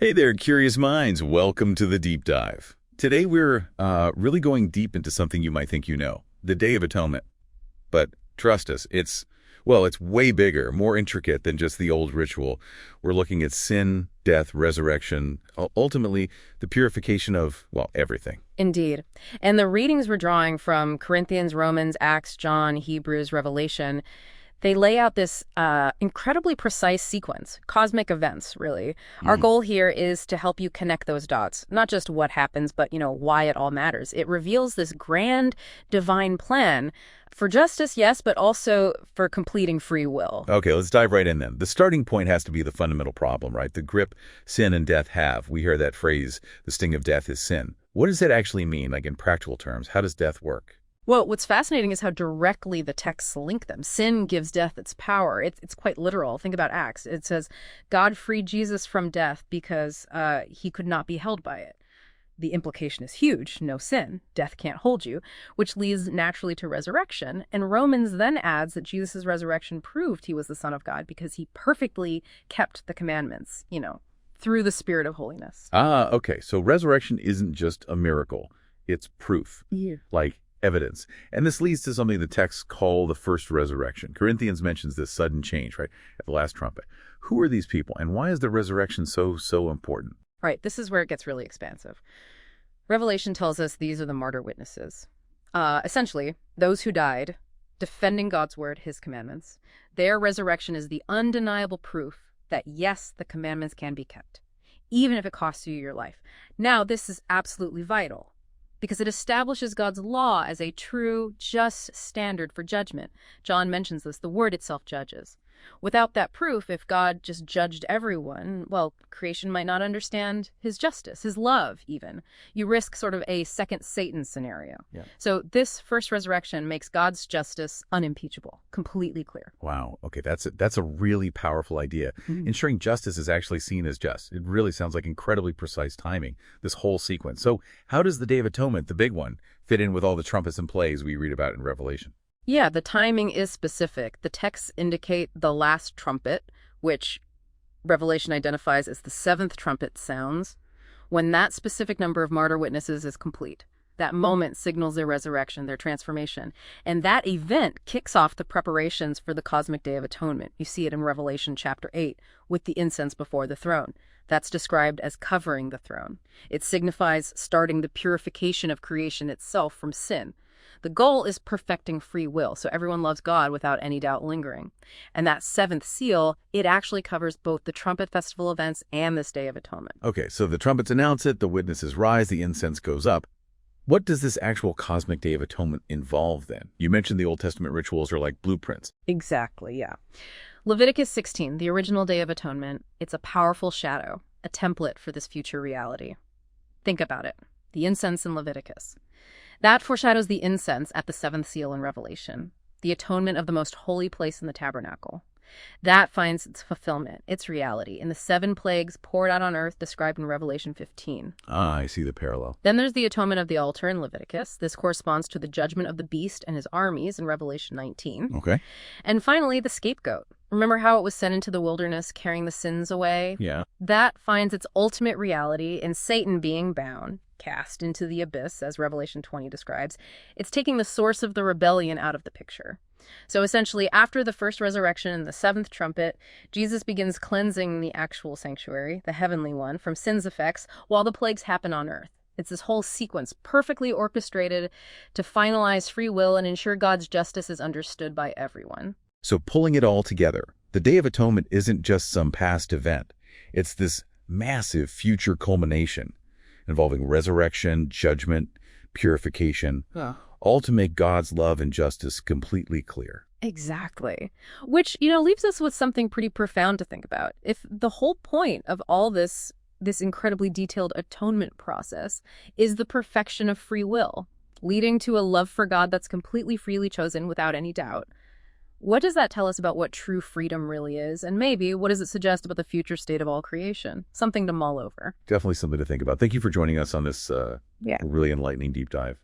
Hey there, curious minds. Welcome to the deep dive. Today we're really going deep into something you might think you know, the Day of Atonement. But trust us, it's way bigger, more intricate than just the old ritual. We're looking at sin, death, resurrection, ultimately the purification of, everything. Indeed. And the readings we're drawing from Corinthians, Romans, Acts, John, Hebrews, Revelation, they lay out this incredibly precise sequence, cosmic events, really. Our goal here is to help you connect those dots, not just what happens, but, why it all matters. It reveals this grand divine plan for justice, yes, but also for completing free will. Okay, let's dive right in then. The starting point has to be the fundamental problem, right? The grip sin and death have. We hear that phrase, the sting of death is sin. What does that actually mean, like in practical terms? How does death work? Well, what's fascinating is how directly the texts link them. Sin gives death its power. It's quite literal. Think about Acts. It says, God freed Jesus from death because he could not be held by it. The implication is huge. No sin. Death can't hold you, which leads naturally to resurrection. And Romans then adds that Jesus' resurrection proved he was the Son of God because he perfectly kept the commandments, through the Spirit of holiness. Okay. So resurrection isn't just a miracle. It's proof. Yeah. Like evidence. And this leads to something the texts call the first resurrection. Corinthians mentions this sudden change, right, at the last trumpet. Who are these people, and why is the resurrection so important? Right, this is where it gets really expansive. Revelation tells us these are the martyr witnesses. Essentially, those who died, defending God's word, his commandments. Their resurrection is the undeniable proof that, yes, the commandments can be kept, even if it costs you your life. Now, this is absolutely vital, because it establishes God's law as a true, just standard for judgment. John mentions this, the word itself judges. Without that proof, if God just judged everyone, creation might not understand his justice, his love even. You risk sort of a second Satan scenario. Yeah. So this first resurrection makes God's justice unimpeachable, completely clear. Wow. Okay, that's a really powerful idea. Ensuring justice is actually seen as just. It really sounds like incredibly precise timing, this whole sequence. So how does the Day of Atonement, the big one, fit in with all the trumpets and plagues we read about in Revelation? Yeah, the timing is specific. The texts indicate the last trumpet, which Revelation identifies as the seventh trumpet sounds, when that specific number of martyr witnesses is complete. That moment signals their resurrection, their transformation. And that event kicks off the preparations for the cosmic Day of Atonement. You see it in Revelation chapter 8 with the incense before the throne. That's described as covering the throne. It signifies starting the purification of creation itself from sin. The goal is perfecting free will, so everyone loves God without any doubt lingering. And that seventh seal, it actually covers both the trumpet festival events and this Day of Atonement. Okay, so the trumpets announce it, the witnesses rise, the incense goes up. What does this actual cosmic Day of Atonement involve then? You mentioned the Old Testament rituals are like blueprints. Exactly, yeah. Leviticus 16, the original Day of Atonement, it's a powerful shadow, a template for this future reality. Think about it. The incense in Leviticus. That foreshadows the incense at the seventh seal in Revelation, the atonement of the most holy place in the tabernacle. That finds its fulfillment, its reality, in the 7 plagues poured out on earth described in Revelation 15. I see the parallel. Then there's the atonement of the altar in Leviticus. This corresponds to the judgment of the beast and his armies in Revelation 19. Okay. And finally, the scapegoat. Remember how it was sent into the wilderness carrying the sins away? Yeah. That finds its ultimate reality in Satan being bound, cast into the abyss, as Revelation 20 describes. It's taking the source of the rebellion out of the picture. So essentially, after the first resurrection and the 7th trumpet, Jesus begins cleansing the actual sanctuary, the heavenly one, from sin's effects while the plagues happen on earth. It's this whole sequence perfectly orchestrated to finalize free will and ensure God's justice is understood by everyone. So pulling it all together, the Day of Atonement isn't just some past event. It's this massive future culmination involving resurrection, judgment, purification, all to make God's love and justice completely clear. Exactly. Which, leaves us with something pretty profound to think about. If the whole point of all this incredibly detailed atonement process is the perfection of free will, leading to a love for God that's completely freely chosen without any doubt, what does that tell us about what true freedom really is? And maybe what does it suggest about the future state of all creation? Something to mull over. Definitely something to think about. Thank you for joining us on this really enlightening deep dive.